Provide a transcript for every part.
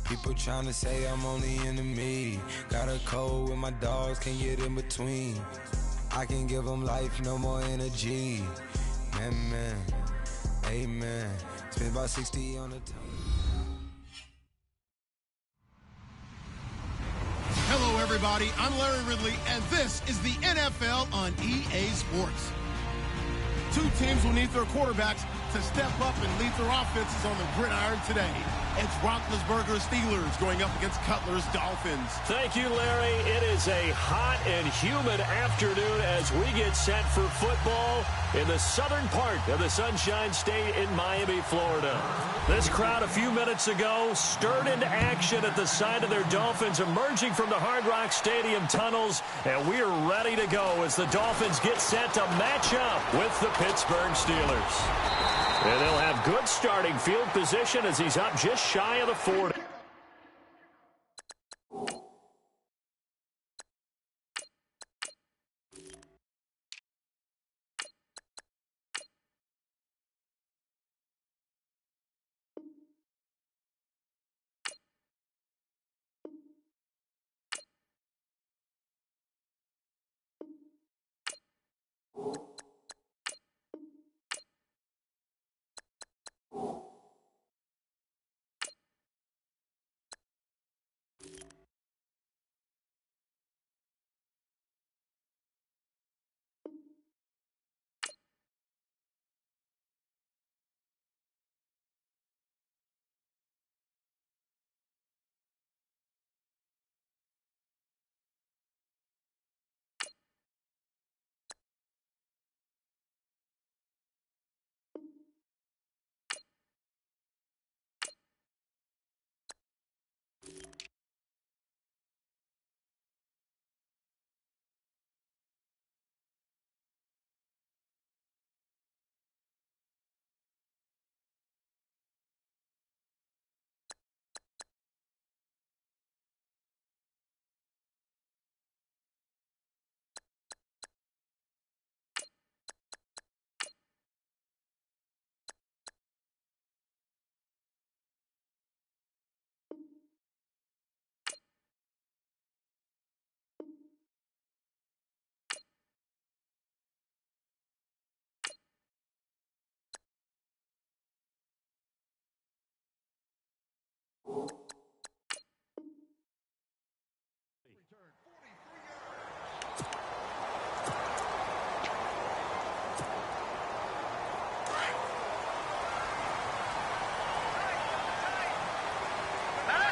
People tryna say I'm only in the me. Got a code with my dogs, can't get in between. I can give them life, no more energy. Man, amen. Spent about 60 on the top. Hello, everybody. I'm Larry Ridley, and this is the NFL on EA Sports. Two teams will need their quarterbacks to step up and lead their offenses on the gridiron today. It's Roethlisberger's Steelers going up against Cutler's Dolphins. Thank you, Larry. It is a hot and humid afternoon as we get set for football in the southern part of the Sunshine State in Miami, Florida. This crowd a few minutes ago stirred into action at the side of their Dolphins emerging from the Hard Rock Stadium tunnels, and we are ready to go as the Dolphins get set to match up with the Pittsburgh Steelers. And they'll have good starting field position as he's up just shy of the 40.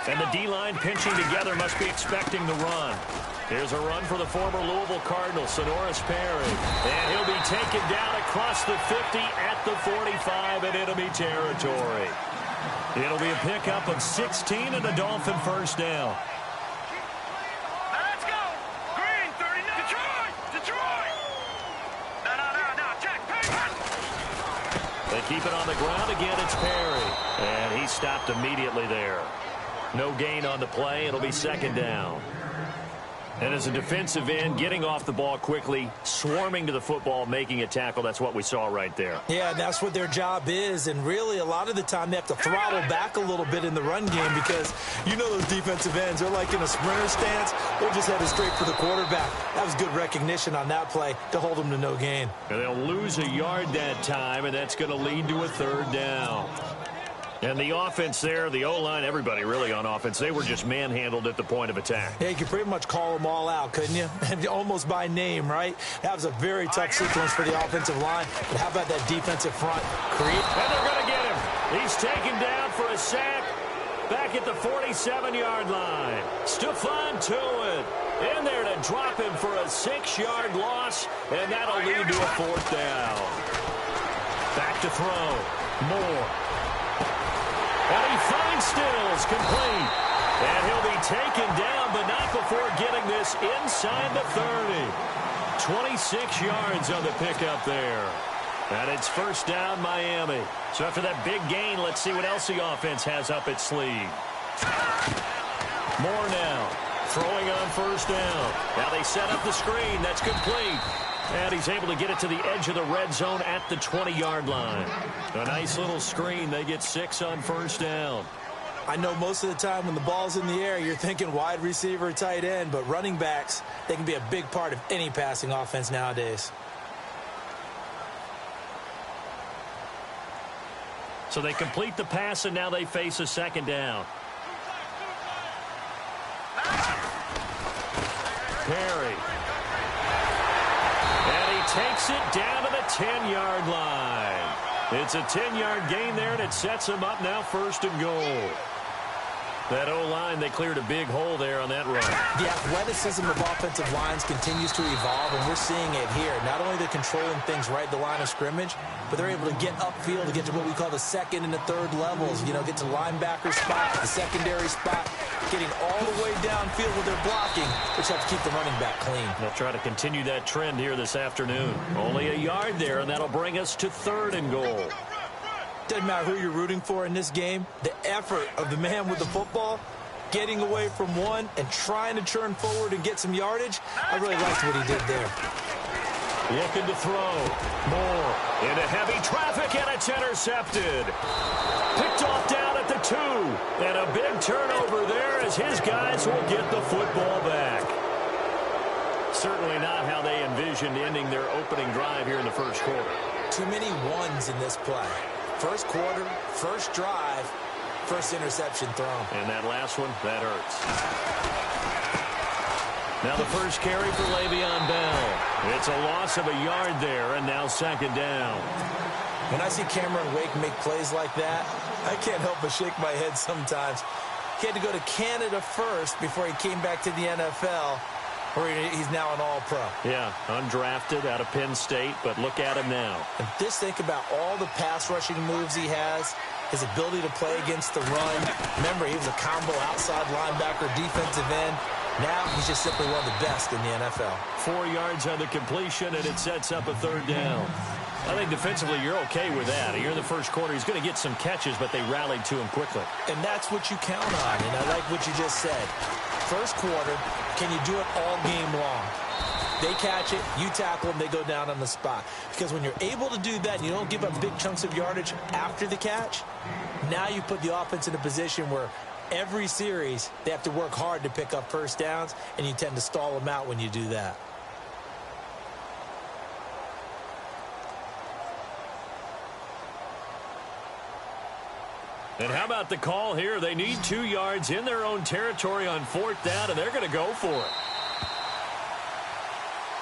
And the D-line pinching together must be expecting the run. Here's a run for the former Louisville Cardinal, Sonoris Perry. And he'll be taken down across the 50 at the 45 in enemy territory. It'll be a pickup of 16 and a Dolphin first down. Let's go! Green, 39. Detroit! No, check, They keep it on the ground again. It's Perry. And he stopped immediately there. No gain on the play. It'll be second down. And as a defensive end, getting off the ball quickly, swarming to the football, making a tackle, that's what we saw right there. Yeah, that's what their job is. And really, a lot of the time, they have to throttle back a little bit in the run game because you know those defensive ends, they're like in a sprinter stance. They're just headed straight for the quarterback. That was good recognition on that play to hold them to no gain. And they'll lose a yard that time, and that's going to lead to a third down. And the offense there, the O-line, everybody really on offense, they were just manhandled at the point of attack. Yeah, you could pretty much call them all out, couldn't you? Almost by name, right? That was a very tough sequence for the offensive line. But how about that defensive front? And they're going to get him. He's taken down for a sack back at the 47-yard line. Stephon Tuitt in there to drop him for a 6-yard loss, and that'll lead to a fourth down. Back to throw. Moore. And he finds Stills, complete. And he'll be taken down, but not before getting this inside the 30. 26 yards on the pickup there. And it's first down, Miami. So after that big gain, let's see what else the offense has up its sleeve. Moore now, throwing on first down. Now they set up the screen. That's complete. And he's able to get it to the edge of the red zone at the 20-yard line. A nice little screen. They get 6 on first down. I know most of the time when the ball's in the air, you're thinking wide receiver, tight end, but running backs, they can be a big part of any passing offense nowadays. So they complete the pass, and now they face a second down. Perry. And he takes it down to the 10-yard line. It's a 10-yard gain there, and it sets him up now 1st and goal. That O-line, they cleared a big hole there on that run. The athleticism of offensive lines continues to evolve, and we're seeing it here. Not only they're controlling things right at the line of scrimmage, but they're able to get upfield to get to what we call the second and the third levels. You know, get to linebacker spot, the secondary spot, getting all the way downfield with their blocking, which have to keep the running back clean. They'll try to continue that trend here this afternoon. Only a yard there, and that'll bring us to 3rd and goal. Doesn't matter who you're rooting for in this game. The effort of the man with the football, getting away from one and trying to turn forward and get some yardage, I really liked what he did there. Looking to throw. Moore into heavy traffic, and it's intercepted. Picked off down at the 2. And a big turnover there as his guys will get the football back. Certainly not how they envisioned ending their opening drive here in the first quarter. Too many ones in this play. First quarter, first drive, first interception thrown. And that last one, that hurts. Now the first carry for Le'Veon Bell. It's a loss of a yard there, and now 2nd down. When I see Cameron Wake make plays like that, I can't help but shake my head sometimes. He had to go to Canada first before he came back to the NFL, where he's now an all-pro. Yeah, undrafted out of Penn State, but look at him now. And just think about all the pass-rushing moves he has, his ability to play against the run. Remember, he was a combo outside linebacker, defensive end. Now he's just simply one of the best in the NFL. 4 yards on the completion, and it sets up a 3rd down. I think defensively you're okay with that. Here in the first quarter, he's going to get some catches, but they rallied to him quickly. And that's what you count on, and I like what you just said. First quarter, can you do it all game long? They catch it, you tackle them, they go down on the spot. Because when you're able to do that and you don't give up big chunks of yardage after the catch, now you put the offense in a position where every series they have to work hard to pick up first downs, and you tend to stall them out when you do that. And how about the call here? They need 2 yards in their own territory on 4th down, and they're going to go for it.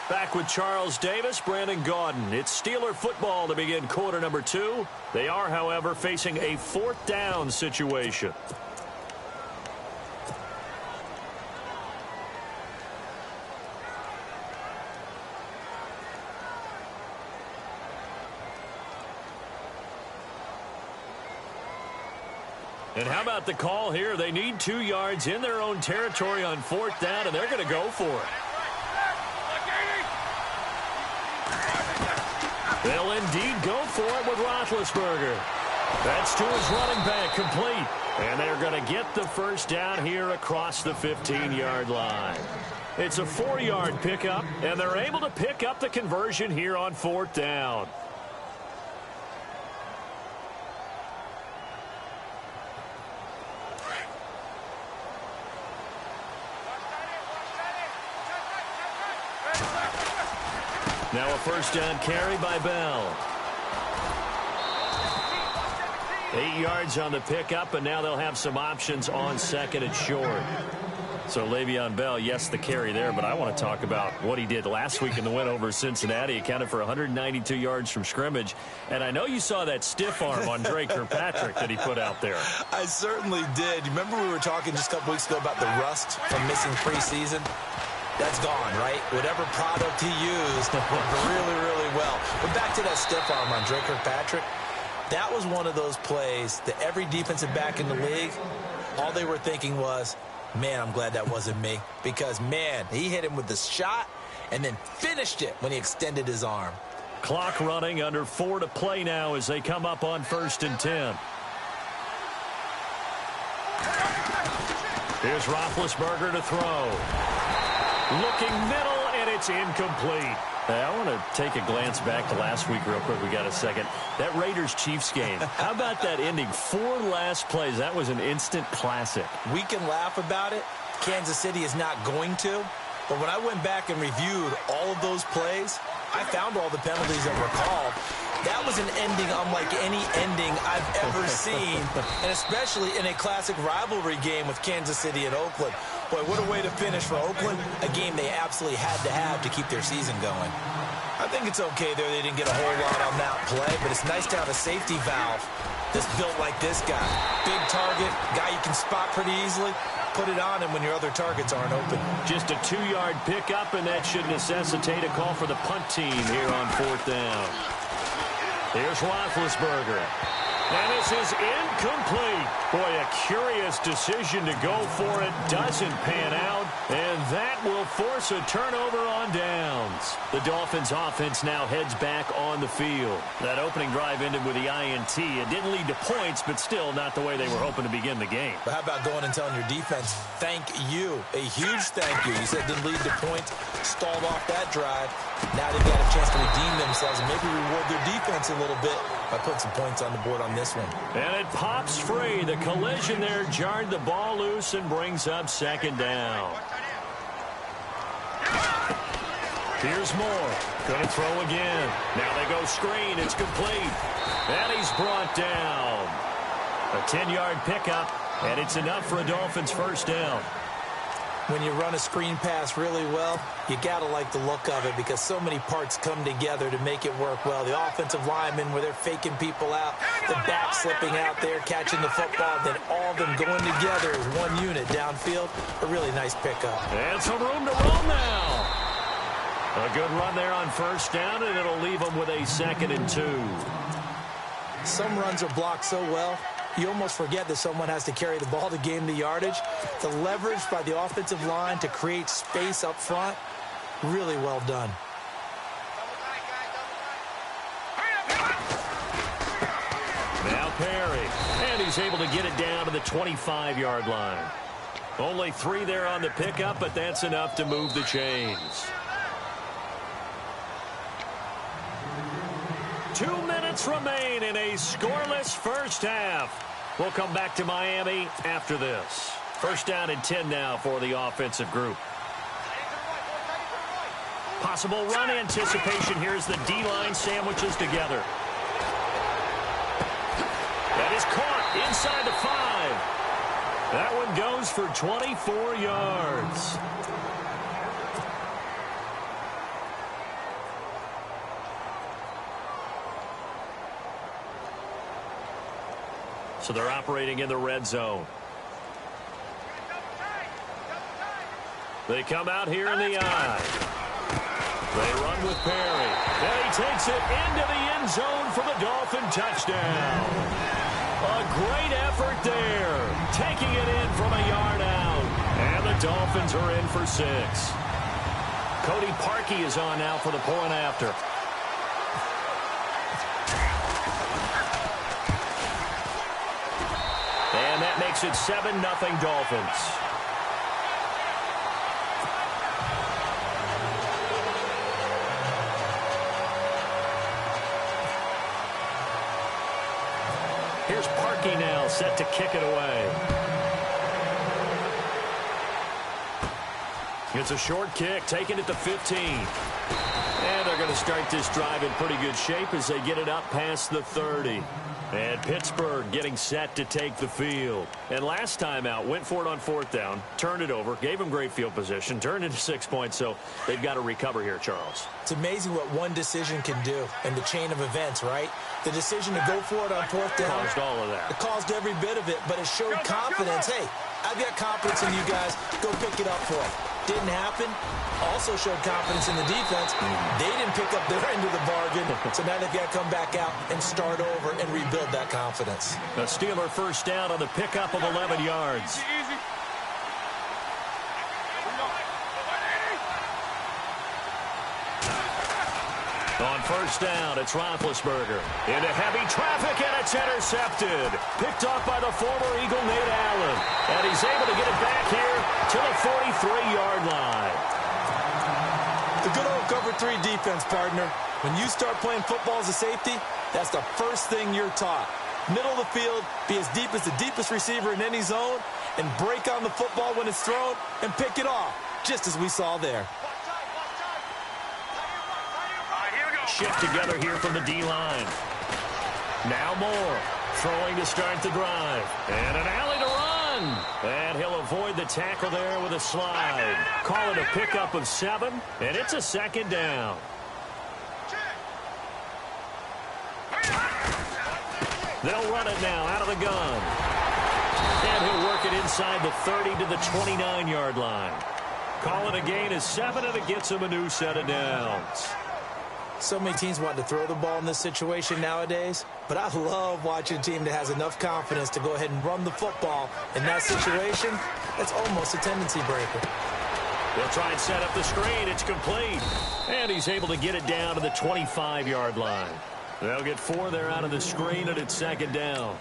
Back with Charles Davis, Brandon Gaudin. It's Steeler football to begin quarter number 2. They are, however, facing a 4th down situation. And how about the call here? They need 2 yards in their own territory on 4th down, and they're going to go for it. They'll indeed go for it with Roethlisberger. That's to his running back, complete. And they're going to get the first down here across the 15-yard line. It's a 4-yard pickup, and they're able to pick up the conversion here on 4th down. Now a first down carry by Bell. 8 yards on the pickup, and now they'll have some options on 2nd and short. So Le'Veon Bell, yes, the carry there, but I want to talk about what he did last week in the win over Cincinnati. He accounted for 192 yards from scrimmage, and I know you saw that stiff arm on Drake Kirkpatrick that he put out there. I certainly did. Remember we were talking just a couple weeks ago about the rust from missing preseason? That's gone, right? Whatever product he used worked really, really well. But back to that stiff arm on Drake Kirkpatrick. That was one of those plays that every defensive back in the league, all they were thinking was, man, I'm glad that wasn't me. Because, man, he hit him with the shot and then finished it when he extended his arm. Clock running, under 4 to play now as they come up on 1st and 10. Here's Roethlisberger to throw. Looking middle, and it's It's incomplete. I want to take a glance back to last week real quick. We got a second. That Raiders-Chiefs game. How about that ending? 4 last plays. That was an instant classic. We can laugh about it. Kansas City is not going to. But when I went back and reviewed all of those plays, I found all the penalties that were called. That was an ending unlike any ending I've ever seen, and especially in a classic rivalry game with Kansas City and Oakland. Boy, what a way to finish for Oakland, a game they absolutely had to have to keep their season going. I think it's okay there they didn't get a whole lot on that play, but it's nice to have a safety valve that's built like this guy. Big target, guy you can spot pretty easily. Put it on him when your other targets aren't open. Just a 2-yard pickup, and that should necessitate a call for the punt team here on 4th down. Here's Roethlisberger. And this is incomplete. Boy, a curious decision to go for it. Doesn't pan out. And that will force a turnover on downs. The Dolphins offense now heads back on the field. That opening drive ended with the INT. It didn't lead to points, but still not the way they were hoping to begin the game. But how about going and telling your defense, thank you. A huge thank you. You said didn't lead to points, stalled off that drive. Now they've got a chance to redeem themselves and maybe reward their defense a little bit by putting some points on the board on this one. And it pops free. The collision there jarred the ball loose and brings up 2nd down. Here's Moore. Going to throw again. Now they go screen. It's complete. And he's brought down. A 10-yard pickup, and it's enough for a Dolphins 1st down. When you run a screen pass really well, you got to like the look of it because so many parts come together to make it work well. The offensive linemen where they're faking people out, the back slipping out there, catching the football, then all of them going together as one unit downfield. A really nice pickup. And some room to roll now. A good run there on 1st down, and it'll leave them with a 2nd and 2. Some runs are blocked so well, you almost forget that someone has to carry the ball to gain the yardage. The leverage by the offensive line to create space up front, really well done. Now Perry, and he's able to get it down to the 25-yard line. Only 3 there on the pickup, but that's enough to move the chains. 2 minutes remain in a scoreless 1st half. We'll come back to Miami after this. 1st down and 10 now for the offensive group. Possible run anticipation. Here's the D-line sandwiches together. That is caught inside the 5. That one goes for 24 yards. So they're operating in the red zone. They come out here in the eye. They run with Perry. And he takes it into the end zone for the Dolphin touchdown. A great effort there. Taking it in from a yard out. And the Dolphins are in for 6. Cody Parkey is on now for the point after. And that makes it 7-0 Dolphins. Here's Parkey now, set to kick it away. It's a short kick, taking it to 15. And they're going to start this drive in pretty good shape as they get it up past the 30. And Pittsburgh getting set to take the field. And last time out, went for it on 4th down, turned it over, gave them great field position, turned into 6 points, so they've got to recover here, Charles. It's amazing what one decision can do in the chain of events, right? The decision to go for it on 4th down. Caused all of that. It caused every bit of it, but it showed confidence. Hey, I've got confidence in you guys. Go pick it up for them. Didn't happen. Also showed confidence in the defense. They didn't pick up their end of the bargain, so now they've got to come back out and start over and rebuild that confidence. The Steeler 1st down on the pickup of 11 yards. On 1st down, it's Roethlisberger. Into heavy traffic, and it's intercepted. Picked off by the former Eagle, Nate Allen. And he's able to get it back here to the 43-yard line. The cover 3 defense, partner. When you start playing football as a safety, that's the first thing you're taught. Middle of the field, be as deep as the deepest receiver in any zone, and break on the football when it's thrown and pick it off, just as we saw there. Shift together here from the D-line. Now Moore throwing to start the drive. And an alley to run. And he'll avoid the tackle there with a slide. Call it a pickup of 7, and it's a second down. They'll run it now out of the gun. And he'll work it inside the 30 to the 29-yard line. Call it a gain of 7, and it gets him a new set of downs. So many teams want to throw the ball in this situation nowadays, but I love watching a team that has enough confidence to go ahead and run the football. In that situation, that's almost a tendency breaker. They'll try and set up the screen. It's complete. And he's able to get it down to the 25-yard line. They'll get 4 there out of the screen, and it's second down.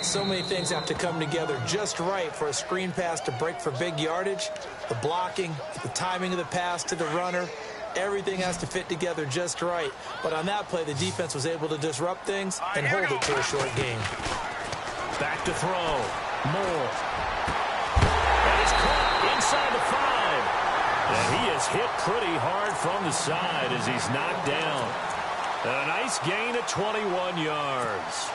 So many things have to come together just right for a screen pass to break for big yardage. The blocking, the timing of the pass to the runner, everything has to fit together just right. But on that play, the defense was able to disrupt things and hold it to a short game. Back to throw. Moore. And it's caught inside the 5. And he is hit pretty hard from the side as he's knocked down. And a nice gain of 21 yards.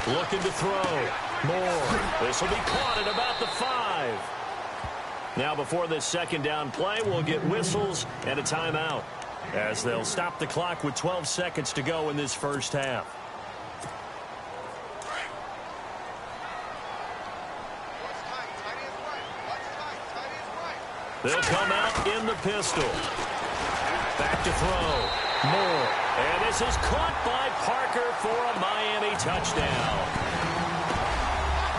Looking to throw. Moore. This will be caught at about the 5. Now before this second down play, we'll get whistles and a timeout as they'll stop the clock with 12 seconds to go in this first half. They'll come out in the pistol. Back to throw. Moore. And this is caught by Parker for a Miami touchdown.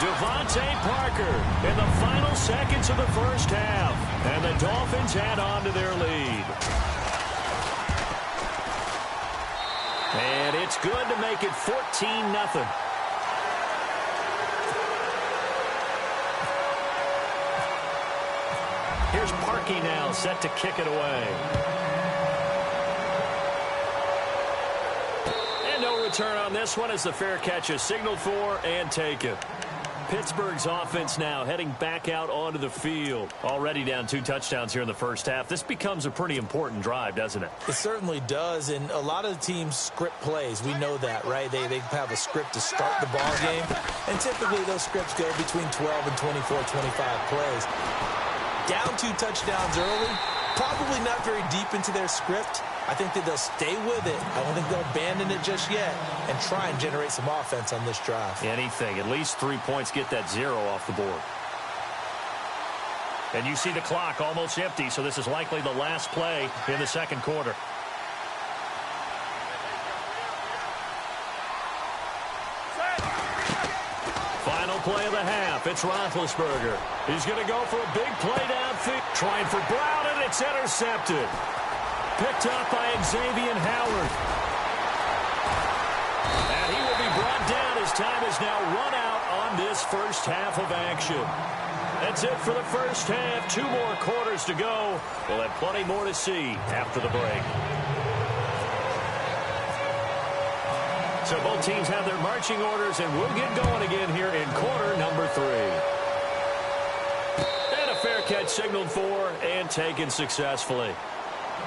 Devontae Parker in the final seconds of the first half. And the Dolphins add on to their lead. And it's good to make it 14-0. Here's Parkey now, set to kick it away. And no return on this one as the fair catch is signaled for and taken. Pittsburgh's offense now heading back out onto the field. Already down 2 touchdowns here in the first half. This becomes a pretty important drive, doesn't it? It certainly does, and a lot of the teams script plays. We know that, right? They have a script to start the ball game, and typically those scripts go between 12 and 24, 25 plays. Down 2 touchdowns early, probably not very deep into their script. I think that they'll stay with it. I don't think they'll abandon it just yet and try and generate some offense on this drive. Anything. At least 3 points, get that 0 off the board. And you see the clock almost empty, so this is likely the last play in the second quarter. Final play of the half. It's Roethlisberger. He's going to go for a big play downfield. Trying for Brown, and it's intercepted. Picked up by Xavier Howard. And he will be brought down as time is now run out on this first half of action. That's it for the first half. 2 more quarters to go. We'll have plenty more to see after the break. So both teams have their marching orders, and we'll get going again here in quarter number 3. And a fair catch signaled for and taken successfully.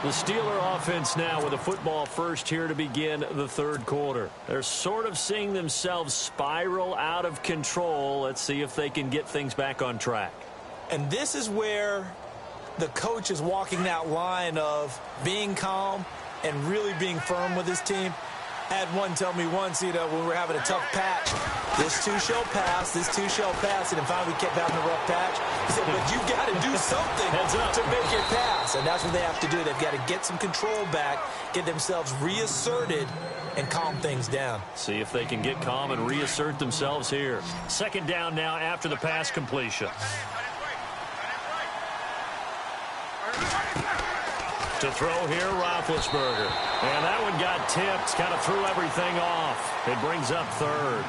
The Steeler offense now with a football first here to begin the third quarter. They're sort of seeing themselves spiral out of control. Let's see if they can get things back on track. And this is where the coach is walking that line of being calm and really being firm with his team. Had one tell me once, when we were having a tough patch, this too shall pass, this too shall pass, and finally we kept having a rough patch. He said, but you've got to do something to make it pass, and that's what they have to do. They've got to get some control back, get themselves reasserted, and calm things down. See if they can get calm and reassert themselves here. Second down now after the pass completion. To throw here, Roethlisberger. And that one got tipped, kind of threw everything off. It brings up third.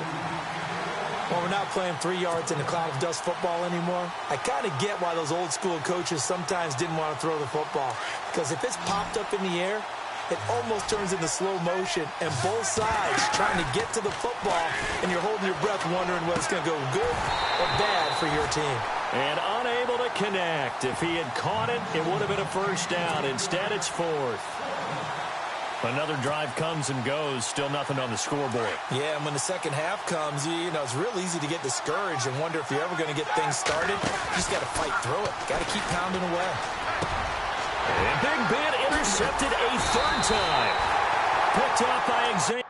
Well, we're not playing 3 yards in a cloud of dust football anymore. I kind of get why those old school coaches sometimes didn't want to throw the football. Because if it's popped up in the air, it almost turns into slow motion, and both sides trying to get to the football, and you're holding your breath wondering whether it's going to go good or bad for your team. And unable to connect. If he had caught it, it would have been a first down. Instead, it's fourth. Another drive comes and goes. Still nothing on the scoreboard. Yeah, and when the second half comes, you know, it's real easy to get discouraged and wonder if you're ever going to get things started. You just got to fight through it. Got to keep pounding away. And Big Ben intercepted a third time. Picked up by Xavier.